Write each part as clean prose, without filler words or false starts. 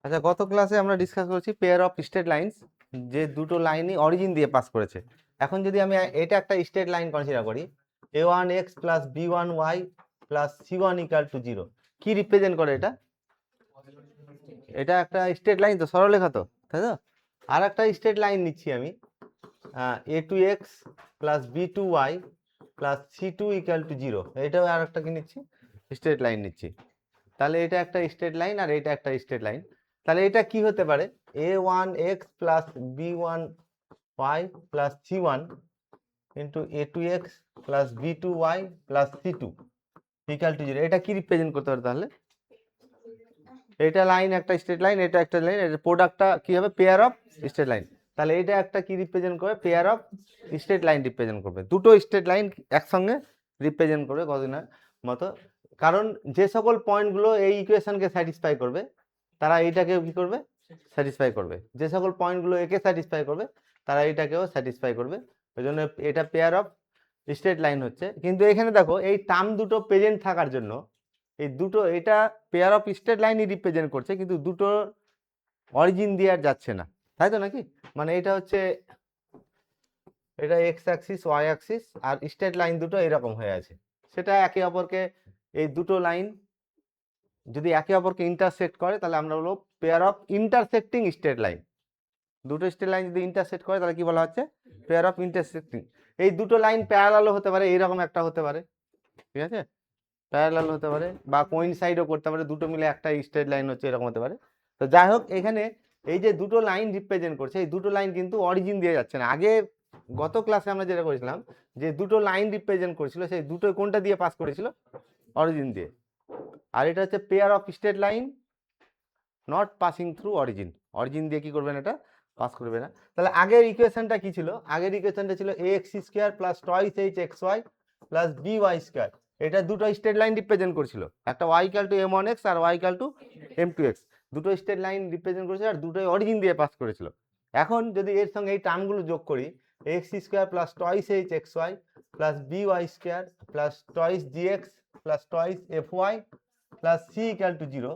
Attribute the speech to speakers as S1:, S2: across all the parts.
S1: আচ্ছা, গত ক্লাসে আমরা ডিসকাস করেছি পেয়ার অফ স্ট্রেট লাইনস, যে দুটো লাইনই অরিজিন দিয়ে পাস করেছে। এখন যদি আমি এটা একটা স্ট্রেট লাইন কনসিডার করি, a1x plus b1y plus c1 equal to 0, কি রিপ্রেজেন্ট করে এটা? এটা একটা স্ট্রেট লাইন তো, সরলরেখা তো, তাই তো? আর একটা স্ট্রেট লাইন নিচ্ছি আমি, a2x plus b2y plus c2 equal to 0, এটাও আর একটা কি নিচ্ছি? স্ট্রেট লাইন নিচ্ছি। তাহলে এটা একটা স্ট্রেট লাইন আর এটা একটা স্ট্রেট লাইন। তাহলে এটা কি হতে পারে? a1x plus b1y plus c1 into a2x plus b2y plus c2 equal to 0, এটা কি রিপ্রেজেন্ট করতে পারে তাহলে? এটা লাইন একটা স্ট্রেট লাইন, এটা একটা লাইন, এর প্রোডাক্টটা কি হবে? Pair of straight line. তাহলে এটা একটা কি রিপ্রেজেন্ট করবে? Pair of straight line represent করবে। দুটো স্ট্রেট লাইন একসঙ্গে রিপ্রেজেন্ট করবে কদিনের মতো। কারণ যে সকল পয়েন্টগুলো এই ইকুয়েশনকে স্যাটিসফাই করবে তারা এইটাকেও কি করবে? স্যাটিসফাই করবে। যে সকল পয়েন্টগুলো একে স্যাটিসফাই করবে তারা এইটাকেও স্যাটিসফাই করবে। ওই জন্য এটা পেয়ার অফ স্ট্রেট লাইন হচ্ছে। কিন্তু এখানে দেখো, এই টার্ম দুটো প্রেজেন্ট থাকার জন্য এই দুটো, এটা পেয়ার অফ স্ট্রেট লাইনই রিপ্রেজেন্ট করছে, কিন্তু দুটো অরিজিন দিয়ে আর যাচ্ছে না, তাই তো নাকি? মানে এটা হচ্ছে, এটা এক্স অ্যাক্সিস ওয়াই অ্যাক্সিস, আর স্ট্রেট লাইন দুটো এরকম হয়ে আছে। সেটা একে অপরকে, এই দুটো লাইন যদি একে অপরকে ইন্টারসেক্ট করে তাহলে আমরা বলবো pair of intersecting straight line. দুটো স্ট্রেট লাইন যদি ইন্টারসেক্ট করে তাহলে কি বলা হচ্ছে? Pair of intersecting. এই দুটো লাইন প্যারালালও হতে পারে, এইরকম একটা হতে পারে, ঠিক আছে? প্যারালাল হতে পারে বা কোইনসাইডও করতে পারে, দুটো মিলে একটা স্ট্রেট লাইন হচ্ছে, এরকম হতে পারে। তো যাই হোক, এখানে এই যে দুটো লাইন রিপ্রেজেন্ট করছে, এই দুটো লাইন কিন্তু অরিজিন দিয়ে যাচ্ছে না। আগে গত ক্লাসে আমরা যেটা করেছিলাম, যে দুটো লাইন রিপ্রেজেন্ট করছিল, সেই দুটো কোনটা দিয়ে পাস করেছিল? অরিজিন দিয়ে। আর এটা হচ্ছে pair of straight line not passing through origin. Origin দিয়ে কি করবে না? এটা পাস করবে না। তাহলে আগের ইকুয়েশনটা কি ছিল? আগের ইকুয়েশনটা ছিল ax square plus twice hxy plus by square. এটা দুটো স্ট্রেট লাইন রিপ্রেজেন্ট করছিল, একটা y ইকুয়াল টু m1x আর y ইকুয়াল টু m2x। দুটো স্ট্রেট লাইন রিপ্রেজেন্ট করেছিল আর দুটোই অরিজিন দিয়ে পাস করেছিল। এখন যদি এর সঙ্গে এই টার্মগুলো যোগ করি, ax square plus twice hxy plus by square plus twice gx plus twice fy plus c equal to 0,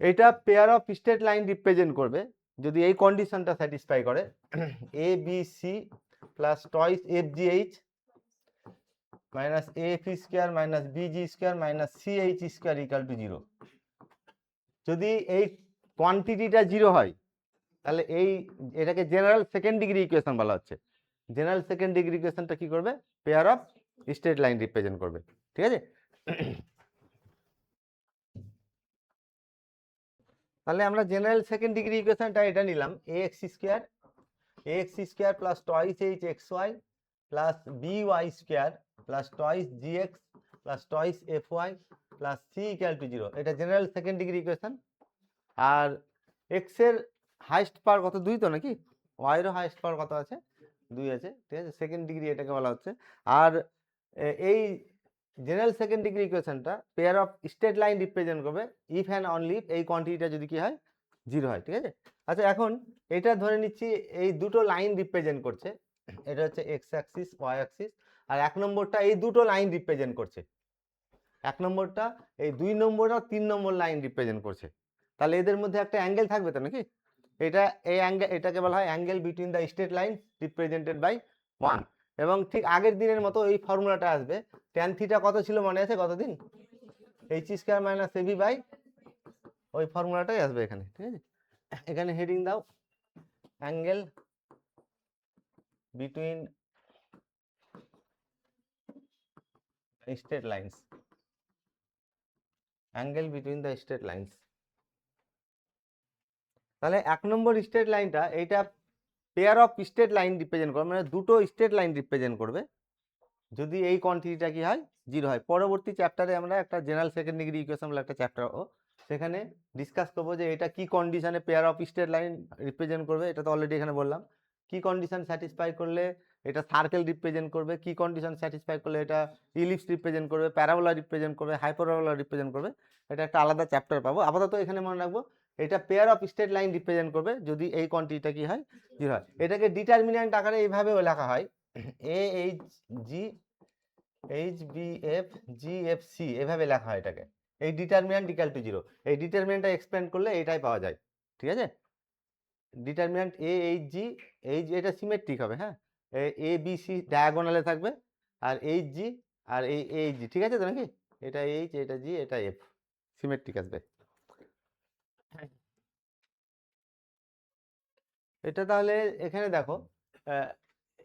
S1: এটা pair of straight line represent করবে যদি এই কন্ডিশনটা স্যাটিসফাই করে। A b c plus twice f g h minus f square minus b g square minus c H square equal to 0। যদি এই কোয়ান্টিটিটা 0 হয় তাহলে এটাকে জেনারেল সেকেন্ড ডিগ্রি ইকুয়েশন বলা হচ্ছে। জেনারেল সেকেন্ড ডিগ্রি ইকুয়েশনটা কি করবে? Pair of straight line represent করবে, ঠিক আছে? তাহলে আমরা জেনারেল সেকেন্ড ডিগ্রি ইকুয়েশনটা এটা নিলাম, ax square plus twice hxy plus by square plus twice gx plus twice fy plus c equal to 0, এটা জেনারেল সেকেন্ড ডিগ্রি ইকুয়েশন। আর x এর highest পাওয়ার কত? 2 তো নাকি? y এরও হাইস্ট পাওয়ার কত আছে? 2 আছে, ঠিক আছে? সেকেন্ড ডিগ্রি এটাকে বলা হচ্ছে। আর এই জেনারেল সেকেন্ড ডিগ্রি ইকুয়েশনটা pair of straight line represent করবে ইফ অ্যান্ড অনলি এই কোয়ান্টিটিটা যদি কি হয়? 0 হয়, ঠিক আছে? আচ্ছা, এখন এটা ধরে নিচ্ছি এই দুটো লাইন রিপ্রেজেন্ট করছে, এটা হচ্ছে এক্স অ্যাক্সিস ওয়াই অ্যাক্সিস, আর এক নম্বরটা এই দুটো লাইন রিপ্রেজেন্ট করছে, এক নম্বরটা এই 2 নম্বর আর 3 নম্বর লাইন রিপ্রেজেন্ট করছে। তাহলে এদের মধ্যে একটা অ্যাঙ্গেল থাকবে তো নাকি? এটা এই অ্যাঙ্গেল, এটাকে বলা হয় angle between the straight line represented by 1। এবং ঠিক আগের দিনের মতো এই ফর্মুলাটা আসবে। ট্যান থিটা কত ছিল মনে আছে কতদিন? H square minus AB by, ওই ফর্মুলাটাই আসবে এখানে, ঠিক আছে? এখানে হেডিং দাও angle between straight lines, angle between the straight lines. তাহলে এক নম্বর স্ট্রেট লাইনটা, এইটা pair of straight line represent করবে, মানে দুটো স্ট্রেট লাইন রিপ্রেজেন্ট করবে যদি এই কোয়ান্টিটিটা কি হয়? 0 হয়। পরবর্তী চ্যাপ্টারে আমরা একটা জেনারেল সেকেন্ড ডিগ্রি ইকুয়েশন বলে একটা চ্যাপ্টার, সেখানে ডিসকাস করবো যে এটা কি কন্ডিশনে pair of straight line represent করবে। এটা তো অলরেডি এখানে বললাম। কি কন্ডিশন স্যাটিসফাই করলে এটা সার্কেল রিপ্রেজেন্ট করবে, কি কন্ডিশন স্যাটিসফাই করলে এটা ইলিপস রিপ্রেজেন্ট করবে, প্যারাবোলা রিপ্রেজেন্ট করবে, হাইপারবোলা রিপ্রেজেন্ট করবে। এটা একটা আলাদা চ্যাপ্টার পাবো। আপাতত এখানে মনে রাখবো এটা pair of straight line represent করবে যদি এই কোয়ান্টিটিটা কি হয়? 0 হয়। এটাকে ডিটারমিন্যান্ট আকারে এইভাবেও লেখা হয়, A H G H B F G F C, এভাবে লেখা হয় এটাকে। এই ডিটারমিনেন্ট ইকুয়াল টু 0, এই ডিটারমিনেন্টটা এক্সপ্যান্ড করলে এইটাই পাওয়া যায়, ঠিক আছে। ডিটারমিনেন্ট এ এইচ জি, এইচ এটা সিমেট্রিক হবে, হ্যাঁ, এ বি সি ডায়াগোনালে থাকবে, আর এইচ জি আর এই এইচ জি, ঠিক আছে তো নাকি, এটা এইচ এটা জি এটা এফ, সিমেট্রিক আসবে। এটা তাহলে এখানে দেখো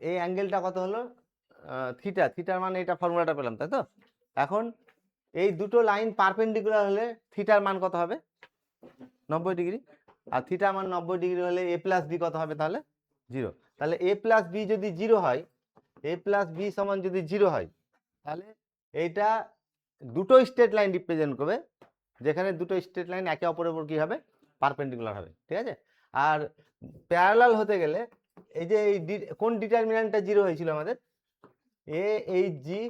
S1: এই অ্যাঙ্গেলটা কত হলো, থিটা, থিটার মানে এটা ফর্মুলাটা পেলাম, তাই তো। এখন এই দুটো লাইন পারপেন্ডিকুলার হলে থিটার মান কত হবে, 90 ডিগ্রি, আর থিটার মান 90 ডিগ্রি হলে এ প্লাস বি কত হবে তাহলে 0। তাহলে এ প্লাস বি যদি 0 হয়, এ প্লাস বি সমান যদি 0 হয়, তাহলে এইটা দুটো স্ট্রেট লাইন রিপ্রেজেন্ট করবে, যেখানে দুটো স্ট্রেট লাইন একে অপরের উপর কি হবে, পারপেন্ডিকুলার হবে, ঠিক আছে। আর প্যারালাল হতে গেলে এই যে এই কোন ডিটারমিনেন্টটা 0 হয়েছিল আমাদের, A H G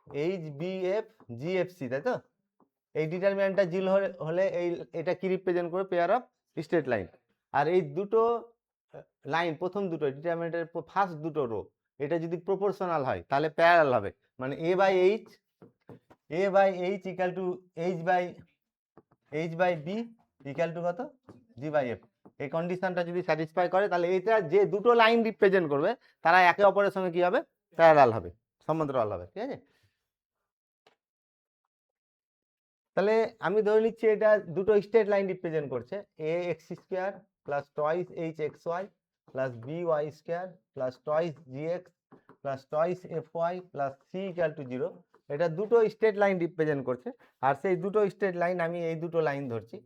S1: H B F G F C, তাই তো। এই ডিটারমিনেন্টটা 0 হলে এই এটা কি রিপ্রেজেন্ট করবে, পেয়ার অফ স্ট্রেট লাইন। আর এই দুটো লাইন, প্রথম দুটো ডিটারমিনেন্টের ফার্স্ট দুটো রো, এটা যদি প্রপোর্শনাল হয় তাহলে প্যারালাল হবে, মানে a by h equal to h by b equal to কত, জি বাই এফ। এই কন্ডিশনটা যদি স্যাটিসফাই করে, তাহলে এটা যে দুটো লাইন রিপ্রেজেন্ট করবে তারা একে অপরের সঙ্গে কি হবে, প্যারালাল হবে, সমান্তরাল হবে, ঠিক আছে। তাহলে আমি ধরে নিচ্ছি এটা দুটো স্ট্রেট লাইন রিপ্রেজেন্ট করছে, a x square plus twice H x Y plus B y square plus twice g x plus twice f y plus C equal to 0। এটা দুটো স্ট্রেট লাইন রিপ্রেজেন্ট করছে, আর সেই দুটো স্ট্রেট লাইন আমি এই দুটো line ধরছি।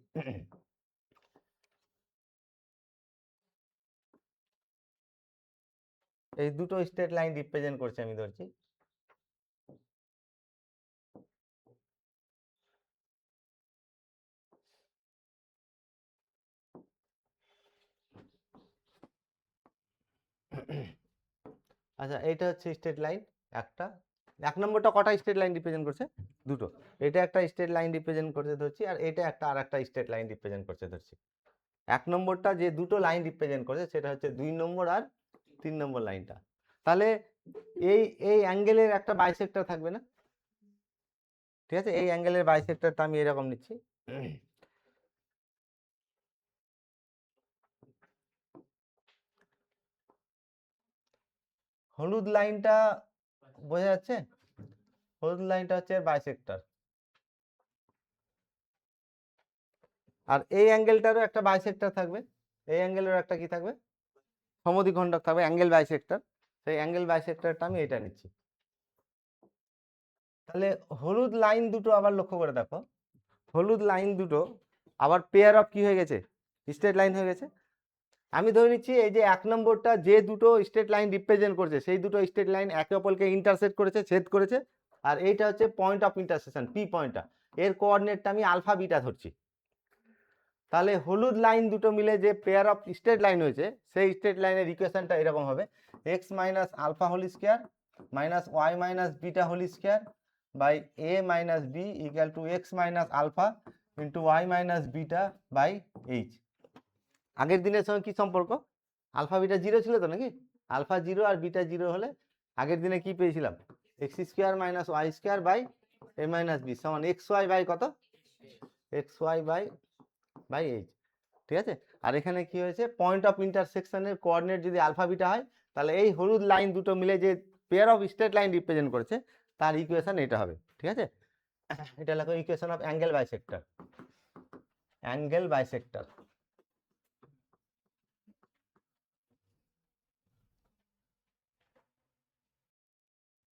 S1: এই দুটো স্ট্রেট লাইন রিপ্রেজেন্ট করছে আমি ধরছি। আচ্ছা, এটা হচ্ছে স্ট্রেট লাইন একটা, এক নম্বরটা কটা স্ট্রেট লাইন রিপ্রেজেন্ট করছে, দুটো, এটা একটা স্ট্রেট লাইন রিপ্রেজেন্ট করতে ধরছি, আর এটা একটা আর একটা স্ট্রেট লাইন রিপ্রেজেন্ট করতে ধরছি। এক নম্বরটা যে দুটো লাইন রিপ্রেজেন্ট করছে সেটা হচ্ছে 2 নম্বর আর 3 নম্বর লাইনটা। তাহলে এই এই অ্যাঙ্গেলের একটা বাইসেক্টর থাকবে না, ঠিক আছে, এই অ্যাঙ্গেলের বাইসেক্টরটা আমি এরকম নিচ্ছি। হলুদ লাইনটা বোঝা যাচ্ছে, হলুদ লাইনটা হচ্ছে বাইসেক্টর, আর এই অ্যাঙ্গেলটারও একটা বাইসেক্টর থাকবে, এই অ্যাঙ্গেলেরও একটা কি থাকবে, সমদ্বিখণ্ডক থাকবে, অ্যাঙ্গেল বাইসেক্টর। সেই অ্যাঙ্গেল বাইসেক্টরটা আমি এটা নিচ্ছি। তাহলে হলুদ লাইন দুটো আবার লক্ষ্য করে দেখো, হলুদ লাইন দুটো আবার পেয়ার অফ কি হয়ে গেছে, স্ট্রেট লাইন হয়ে গেছে। আমি ধরে নিচ্ছি এই যে এক নম্বরটা যে দুটো স্ট্রেট লাইন রিপ্রেজেন্ট করছে সেই দুটো স্ট্রেট লাইন একে অপরকে ইন্টারসেক্ট করেছে, ছেদ করেছে, আর এইটা হচ্ছে পয়েন্ট অফ ইন্টারসেকশন, পি পয়েন্টটা, এর কোঅর্ডিনেটটা আমি আলফা বিটা ধরছি। তাহলে হলুদ লাইন দুটো মিলে যে পেয়ার অফ স্ট্রেট লাইন হয়েছে, সেই স্ট্রেট লাইনের ইকুয়েশনটা এরকম হবে, X minus alpha whole square minus Y minus beta whole square by A minus B equal to X minus alpha into Y minus beta by H. আগের দিনের সঙ্গে কি সম্পর্ক, আলফা বিটা 0 ছিল তো নাকি, আলফা 0 আর বিটা 0 হলে আগের দিনে কি পেয়েছিলাম, X square minus Y square by A minus B সমান এক্স ওয়াই বাই কত, এক্স ওয়াই বাই এইচ, ঠিক আছে। আর এখানে কি হয়েছে, পয়েন্ট অফ ইন্টারসেকশনের কোঅর্ডিনেট যদি আলফা বিটা হয়, তাহলে এই হলুদ লাইন দুটো মিলে যে pair of straight line represent করেছে তার ইকুয়েশন এটা হবে, ঠিক আছে। এটা লেখো equation of angle bisector, angle bisector.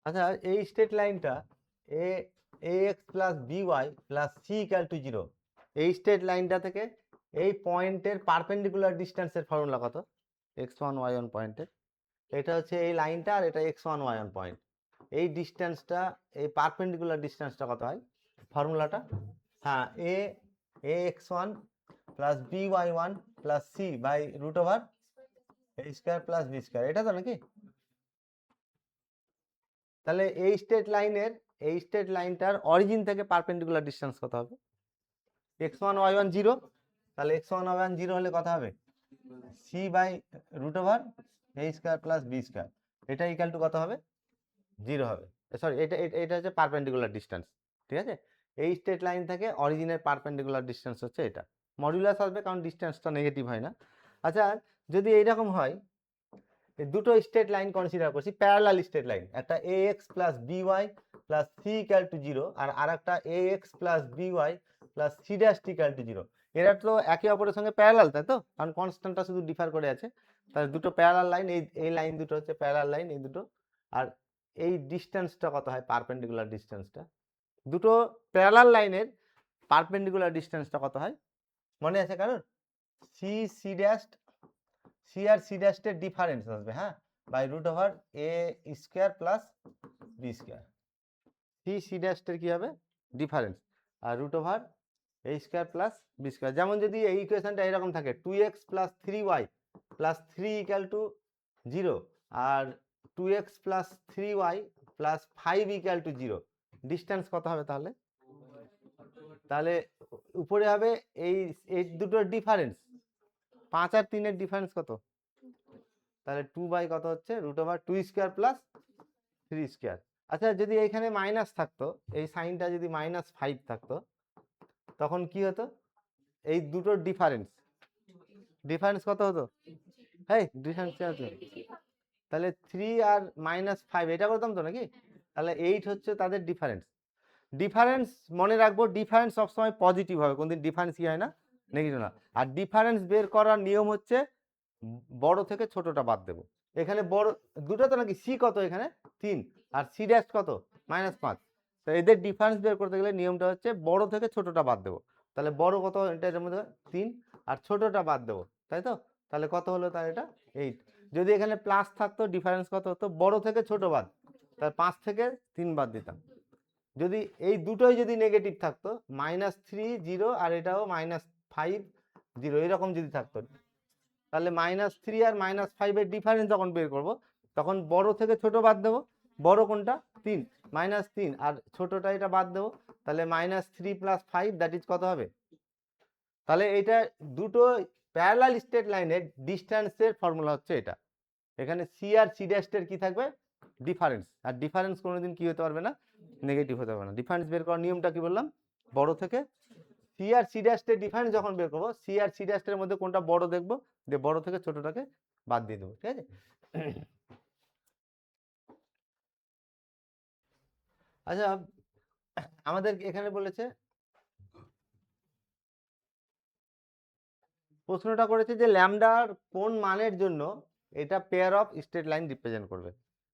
S1: আচ্ছা, এই স্ট্রেট লাইনটা A X plus B Y plus C equal to 0, এই স্ট্রেট লাইনটা থেকে এই পয়েন্টের পারপেন্ডিকুলার ডিস্টেন্সের ফর্মুলা কত, x1 y1 পয়েন্টের, এটা হচ্ছে এই লাইনটা, আর এটা x1 y1 পয়েন্ট, এই ডিস্টেন্সটা, এই পারপেন্ডিকুলার ডিস্টেন্সটা কত হয়, ফর্মুলাটা, হ্যাঁ, A x1 plus B Y one plus C by root over A square plus B square, এটা তো নাকি। তাহলে এই স্ট্রেট লাইনটার অরিজিন থেকে পারপেন্ডিকুলার ডিসটেন্স কত হবে, x1 y1 0, তাহলে x1 y1 0 হলে কত হবে, c by root over a square plus b square, এটা ইকুয়াল টু কত হবে, 0 হবে। সরি, এটা এটা হচ্ছে পারপেন্ডিকুলার ডিসটেন্স, ঠিক আছে। এই স্ট্রেট লাইন থেকে অরিজিনের পারপেন্ডিকুলার ডিস্টেন্স হচ্ছে এটা। মডুলাস আসবে কারণ ডিস্টেন্সটা নেগেটিভ হয় না। আচ্ছা যদি এইরকম হয়, দুটো স্ট্রেট লাইন কনসিডার করছি, প্যারালাল স্ট্রেট লাইন, একটা ax plus by plus c equal to 0 আর আরেকটা ax plus by plus c dash equal to 0। এরা তো একে অপরের সঙ্গে প্যারালাল, তাই তো, কারণ কনস্ট্যান্টটা শুধু ডিফার করে আছে। তাহলে দুটো প্যারালাল লাইন, এই লাইন দুটো হচ্ছে প্যারালাল লাইন, এই দুটো। আর এই ডিস্টেন্সটা কত হয়, পারপেন্ডিকুলার ডিস্টেন্সটা, দুটো প্যারালাল লাইনের পারপেন্ডিকুলার ডিস্টেন্সটা কত হয় মনে আছে কারণ? সি ড্যাশ, সি আর সি ড্যাশের ডিফারেন্স আসবে, হ্যাঁ, by root over A square plus B square. C ড্যাশের কি হবে, ডিফারেন্স, আর root over A square plus B square. যেমন যদি এই ইকুয়েশনটা এরকম থাকে 2x plus 3y plus 3 equal to 0 আর 2x plus 3y plus 5 equal to 0, distance কত হবে তাহলে? তাহলে উপরে হবে এই এই দুটোর ডিফারেন্স, 5 আর 3 এর ডিফারেন্স কত, তাহলে 2 বাই কত হচ্ছে root over 2 square plus 3 square. আচ্ছা যদি এইখানে মাইনাস থাকতো, এই সাইনটা যদি -5 থাকতো, তখন কি হতো, এই দুটোর ডিফারেন্স, ডিফারেন্স কত হতো, হ্যাঁ ডিফারেন্স আছে, তাহলে 3 আর -5 এটা করতাম তো নাকি, তাহলে 8 হচ্ছে তাদের ডিফারেন্স। ডিফারেন্স মনে রাখবো, ডিফারেন্স সবসময় পজিটিভ হবে, কোনদিন ডিফারেন্স কি হয় না, নেগেটিভ না। আর ডিফারেন্স বের করার নিয়ম হচ্ছে বড় থেকে ছোটটা বাদ দেবো। এখানে বড় দুটো তো নাকি, সি কত এখানে 3 আর সি ড্যাশ কত -5, তো এদের ডিফারেন্স বের করতে গেলে নিয়মটা হচ্ছে বড় থেকে ছোটটা বাদ দেবো। তাহলে বড় কত এটার মধ্যে 3 আর ছোটটা বাদ দেবো, তাই তো, তাহলে কত হলো তার এটা 8। যদি এখানে প্লাস থাকতো ডিফারেন্স কত হতো, বড় থেকে ছোট বাদ, তাহলে 5 থেকে 3 বাদ দিতাম। যদি এই দুটোই যদি নেগেটিভ থাকতো, -3 0 আর এটাও -5 0 এরকম যদি থাকতো, তাহলে -3 আর -5 এর ডিফারেন্স যখন বের করব, তখন বড় থেকে ছোট বাদ দেবো। বড় কোনটা 3, -3 আর ছোটটা এটা বাদ দেবো, তাহলে -3 প্লাস 5 দ্যাট ইজ কত হবে। তাহলে এটা দুটো প্যারালাল স্ট্রেট লাইনের ডিস্টেন্সের ফর্মুলা হচ্ছে এটা। এখানে সি আর সি ড্যাশের কি থাকবে, ডিফারেন্স, আর ডিফারেন্স কোনোদিন কি হতে পারবে না, নেগেটিভ হতে পারবে না। ডিফারেন্স বের করার নিয়মটা কি বললাম, বড় থেকে, সি আর সি ড্যাশের ডিফারেন্স যখন বের করবো, সি আর সি ড্যাশের মধ্যে কোনটা বড় দেখবো, যে বড় থেকে ছোটটাকে বাদ দিয়ে দেবো, ঠিক আছে। আচ্ছা আমাদের এখানে বলেছে, প্রশ্নটা করেছে যে ল্যামডার কোন মানের জন্য এটা pair of straight line represent করবে।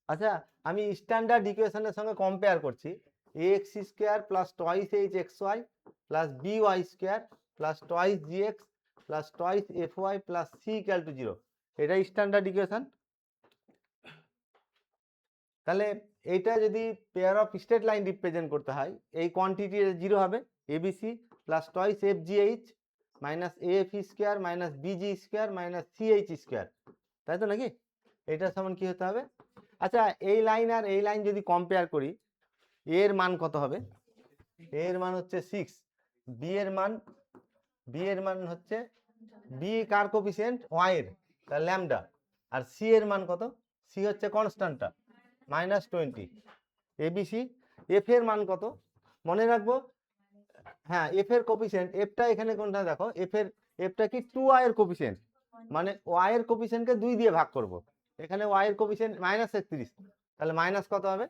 S1: আচ্ছা আমি স্ট্যান্ডার্ড ইকুয়েশনের সঙ্গে কম্পেয়ার করছি, ax square plus twice H x Y plus by square plus twice gx plus twice fy plus c equal to 0, এটাই স্ট্যান্ডার্ড ইকুয়েশন। তাহলে এইটা যদি pair of straight line represent করতে হয়, এই কোয়ান্টিটি 0 হবে, abc plus twice fgh minus af square minus bg square minus ch square, তাই তো নাকি, এটার সমান কি হতে হবে। আচ্ছা এই লাইন আর এই লাইন যদি কম্পেয়ার করি, এর মান কত হবে, এর মান হচ্ছে 6, বি এর মান হচ্ছে, বি কার কোফিসিয়েন্ট, y এর, তার ল্যামডা, আর সি এর মান কত, সি হচ্ছে কনস্ট্যান্টটা -20, এবিসি, এফ এর মান কত মনে রাখবো, হ্যাঁ এফ এর কোফিসিয়েন্ট, এফটা এখানে কোনটা দেখো, এফটা কি 2y এর কোফিসিয়েন্ট, মানে y এর কোফিসিয়েন্টকে 2 দিয়ে ভাগ করব, এখানে y এর কোফিসিয়েন্ট -31, তাহলে মাইনাস কত হবে,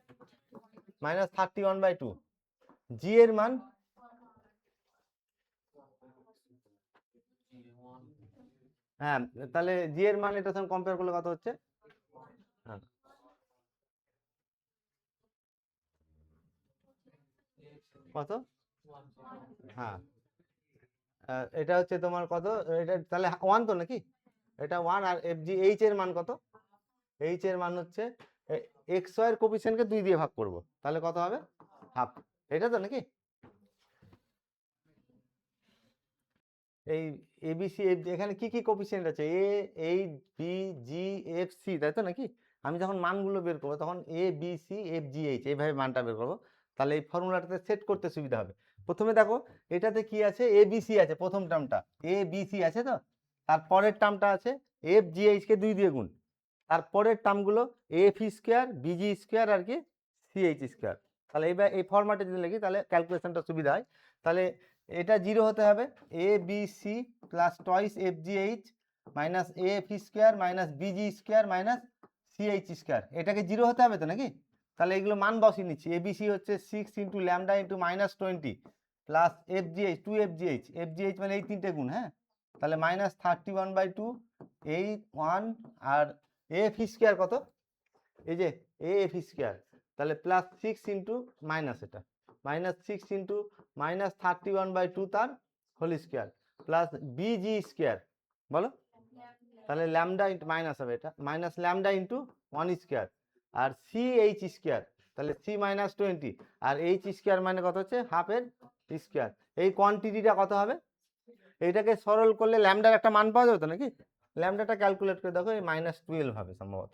S1: -31/2। জি এর মান, হ্যাঁ তাহলে জি এর মান এটার সঙ্গে কম্পেয়ার করলে কত হচ্ছে, হ্যাঁ কত, হ্যাঁ এটা হচ্ছে তোমার কত, এটা তাহলে 1 তো নাকি, এটা 1, আর এফ জি এইচ এর মান কত, এইচ এর মান হচ্ছে এক্স ওয়াই এর কোফিসিয়েন্টকে 2 দিয়ে ভাগ করব, তাহলে কত হবে, হাফ, এটা তো নাকি। এই এবিসি এখানে কি কি কোফিসিয়েন্ট আছে, a h b g F C, তাই তো নাকি। আমি যখন মানগুলো বের করবো তখন a b c f g h এইভাবে মানটা বের করবো, তাহলে এই ফর্মুলাটাতে সেট করতে সুবিধা হবে। প্রথমে দেখো এটাতে কি আছে, এ বি সি আছে, প্রথম টার্মটা এ বি সি আছে, তো তারপরের টার্মটা আছে এফ জি এইচ কে 2 দিয়ে গুণ, তারপরের টার্মগুলো এফ স্কোয়ার বিজি স্কোয়ার আর কি সিএইচ স্কোয়ার, তাহলে এইবার এই ফরম্যাটে যদি লিখি তাহলে ক্যালকুলেশনটা সুবিধা হয়। তাহলে এটা 0 হতে হবে, a b c plus twice f g h minus a F square minus b g square minus c H square, এটাকে 0 হতে হবে তো নাকি? তাহলে এগুলো মান বসিয়ে নিচ্ছি। এবিসি হচ্ছে 6 into lambda into -20 plus F g H 2 F g H মানে এই তিনটে গুণ, হ্যাঁ। তাহলে -31/2 1 আর এফ স্কোয়ার কত, এই যে এ এফ স্কোয়ার, তাহলে প্লাস 6 ইন্টু মাইনাস এটা -6 ইন্টু -31/2 তার whole square plus BG square, বলো। তাহলে ল্যামডা ইন্টু মাইনাস হবে, এটা মাইনাস ল্যামডা ইন্টু 1 স্কোয়ার আর সি এইচ স্কোয়ার, তাহলে সি -20 আর এইচ স্কোয়ার মানে কত হচ্ছে হাফের স্কোয়ার। এই কোয়ান্টিটিটা কত হবে? এইটাকে সরল করলে ল্যামডার একটা মান পাওয়া যাবে তো নাকি? ল্যামডাটা ক্যালকুলেট করে দেখো, এই -12 হবে সম্ভবত।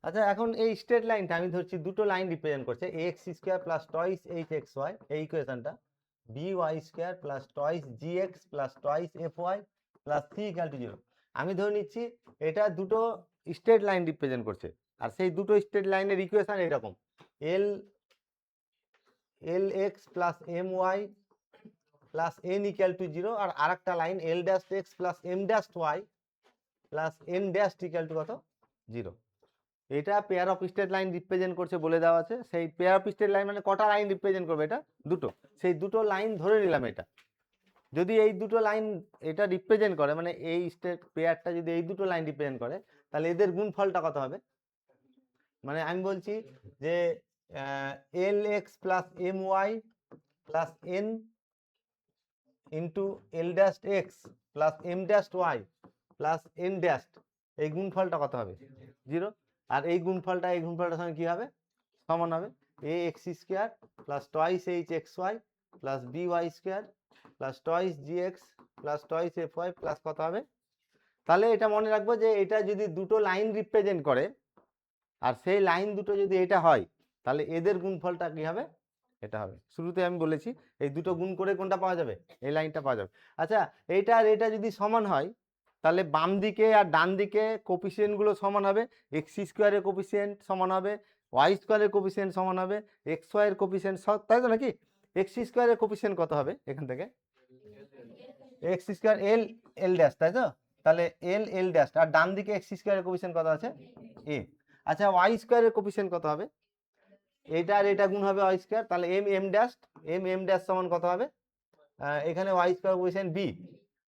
S1: আচ্ছা, এখন এই স্ট্রেট লাইনটা আমি ধরছি দুটো লাইন রিপ্রেজেন্ট করছে, x square plus twice H x y, এই ইকুয়েশনটা b y square plus twice g x plus twice f y plus C equal to 0। আমি ধরে নিচ্ছি এটা দুটো স্ট্রেট লাইন রিপ্রেজেন্ট করছে, আর সেই দুটো স্ট্রেট লাইনের ইকুয়েশন এরকম, l l x plus m y plus n equal to 0, আর আরেকটা line l dash x plus M dash y plus n dash equal to কত, 0। এটা pair of straight line represent করছে বলে দেওয়া আছে। সেই পেয়ার অফ স্ট্রেট লাইন মানে কটা লাইন রিপ্রেজেন্ট করবে? এটা দুটো। সেই দুটো লাইন ধরে নিলাম এটা, যদি এই দুটো লাইন এটা রিপ্রেজেন্ট করে, মানে এই স্ট্রেট পেয়ারটা যদি এই দুটো লাইন রিপ্রেজেন্ট করে, তাহলে এদের গুণফলটা কত হবে? মানে আমি বলছি যে l x plus m y plus n into l dash x plus M dash y plus n dash, এই গুণফলটা কত হবে? 0। আর এই গুণফলটার সঙ্গে কি হবে? সমান হবে a x square plus twice H x Y plus B y square plus twice g x plus twice f y plus কত হবে? তাহলে এটা মনে রাখবো যে এটা যদি দুটো লাইন রিপ্রেজেন্ট করে, আর সেই লাইন দুটো যদি এটা হয়, তাহলে এদের গুণফলটা কি হবে? এটা হবে। শুরুতে আমি বলেছি এই দুটো গুণ করে কোনটা পাওয়া যাবে? এই লাইনটা পাওয়া যাবে। আচ্ছা, এইটা আর এটা যদি সমান হয়, তাহলে বাম দিকে আর ডান দিকে কোফিসিয়েন্টগুলো সমান হবে। এক্স স্কোয়ারের কোফিসিয়েন্ট সমান হবে, ওয়াই স্কোয়ারের কোফিসিয়েন্ট সমান হবে, এক্স ওয়াইয়ের কোফিসিয়েন্ট সব, তাই তো নাকি? এক্স স্কোয়ারের কোফিসিয়েন্ট কত হবে এখান থেকে? এক্স স্কোয়ার এল এল ড্যাশ, তাই তো? তাহলে এল এল ড্যাশ, আর ডান দিকে এক্স স্কোয়ারের কোফিসিয়েন্ট কত আছে? এ। আচ্ছা, ওয়াই স্কোয়ারের কোফিসিয়েন্ট কত হবে? এটা আর এটা গুণ হবে ওয়াই স্কোয়ার, তাহলে M M dash, M M dash সমান কত হবে? এখানে ওয়াই স্কোয়ার কোফিসিয়েন্ট বি,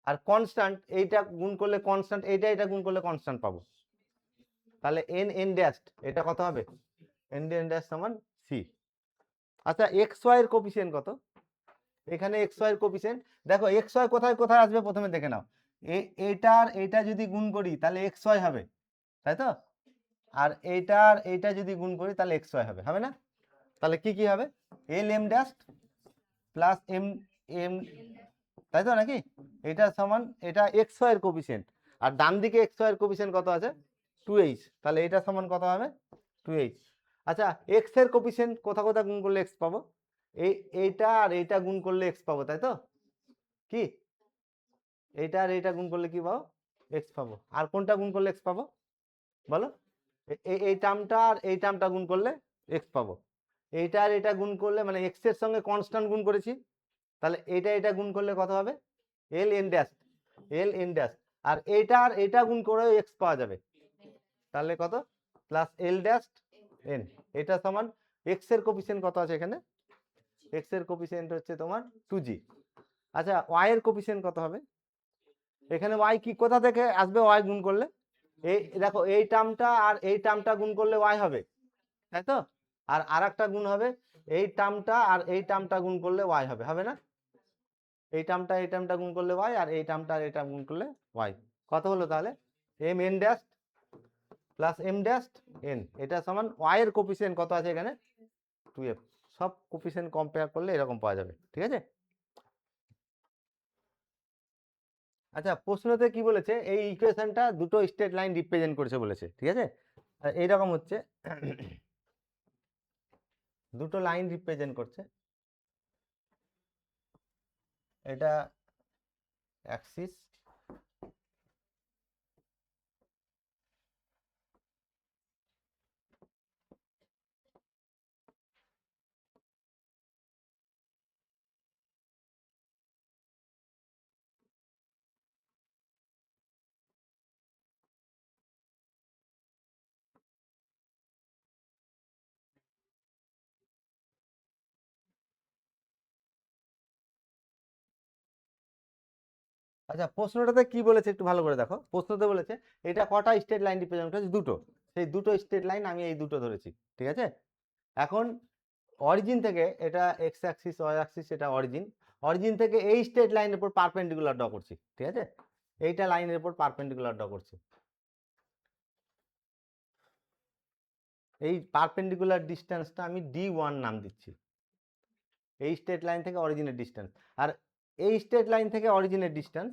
S1: আর কনস্ট্যান্ট এইটা গুণ করলে কনস্ট্যান্ট, এটা গুণ করলে কনস্ট্যান্ট পাবো। তাহলে এন এন ড্যাশ এটা কত হবে? এন এন ড্যাশ সমান সি। আচ্ছা, এক্স ওয়াই এর কোফিসিয়েন্ট কত? এখানে এক্স ওয়াই এর কোফিসিয়েন্ট দেখো, এক্স ওয়াই কোথায় কোথায় আসবে প্রথমে দেখে নাও। এইটার এইটা যদি গুণ করি তাহলে এক্স ওয়াই হবে, তাই তো? আর এইটার এইটা যদি গুণ করি তাহলে এক্স ওয়াই হবে, হবে না? তাহলে কি কি হবে? L M dash plus M M, তাই তো নাকি? এটা সমান, এটা এক্স ওয়াই এর কোফিসিয়েন্ট, আর ডান দিকে এক্স ওয়াই এর কোফিসিয়েন্ট কত আছে? 2h, তাহলে এটা সমান কত হবে? 2h। আচ্ছা, এক্স এর কোফিসিয়েন্ট কোথা কোথা গুণ করলে এক্স পাবো? এইটা আর এইটা গুণ করলে এক্স পাবো, তাই তো? কি এইটা আর এইটা গুণ করলে কি পাবো? এক্স পাবো। আর কোনটা গুণ করলে এক্স পাবো বলো? এই টার্মটা আর এই টার্মটা গুণ করলে এক্স পাবো। এইটা আর এটা গুণ করলে, মানে এক্স এর সঙ্গে কনস্ট্যান্ট গুণ করেছি, তাহলে এটা গুণ করলে কত হবে? L N dash, L N dash. আর এইটা আর এটা গুণ করে এক্স পাওয়া যাবে, তাহলে কত? Plus L dash N. এটা সমান এক্স এর কোফিসিয়েন্ট কত আছে এখানে? এক্স এর কোফিসিয়েন্ট হচ্ছে তোমার 2g। আচ্ছা, ওয়াই এর কোফিসিয়েন্ট কত হবে? এখানে ওয়াই কি কোথা থেকে আসবে? ওয়াই গুণ করলে, এই দেখো এই টার্মটা আর এই টার্মটা গুণ করলে ওয়াই হবে, তাই তো? আর আরেকটা গুণ হবে এই টার্মটা আর এই টার্মটা গুণ করলে ওয়াই হবে, হবে না? এই টার্মটা গুণ করলে ওয়াই, আর এই টার্মটা আর এটা গুণ করলে ওয়াই। কত হলো তাহলে? M N dash plus M dash N, এটা সমান ওয়াই এর কোফিসিয়েন্ট কত আছে এখানে? 2f। সব কোফিসিয়েন্ট কম্পেয়ার করলে এরকম পাওয়া যাবে, ঠিক আছে? আচ্ছা, প্রশ্নতে কি বলেছে? এই ইকুয়েশনটা দুটো স্ট্রেট লাইন রিপ্রেজেন্ট করেছে বলেছে, ঠিক আছে? এইরকম হচ্ছে, দুটো লাইন রিপ্রেজেন্ট করছে, এটা অ্যাক্সিস, আচ্ছা, প্রশ্নটাতে কি বলেছে একটু ভালো করে দেখো। প্রশ্নতে বলেছে এটা কটা স্ট্রেট লাইন রিপ্রেজেন্ট করছে, দুটো। সেই দুটো স্ট্রেট লাইন আমি এই দুটো ধরেছি, ঠিক আছে। এখন অরিজিন থেকে এটা এক্স অ্যাক্সিস ওয়াই অ্যাক্সিস, এটা অরিজিন। অরিজিন থেকে এই স্ট্রেট লাইনের উপর পারপেন্ডিকুলার ড্র করছি, ঠিক আছে। এইটা লাইনের উপর পারপেন্ডিকুলার ড্র করছি। এই পারপেন্ডিকুলার ডিস্টেন্সটা আমি D1 নাম দিচ্ছি, এই স্ট্রেট লাইন থেকে অরিজিনের ডিস্টেন্স। আর এই স্ট্রেট লাইন থেকে অরিজিনের ডিস্টেন্স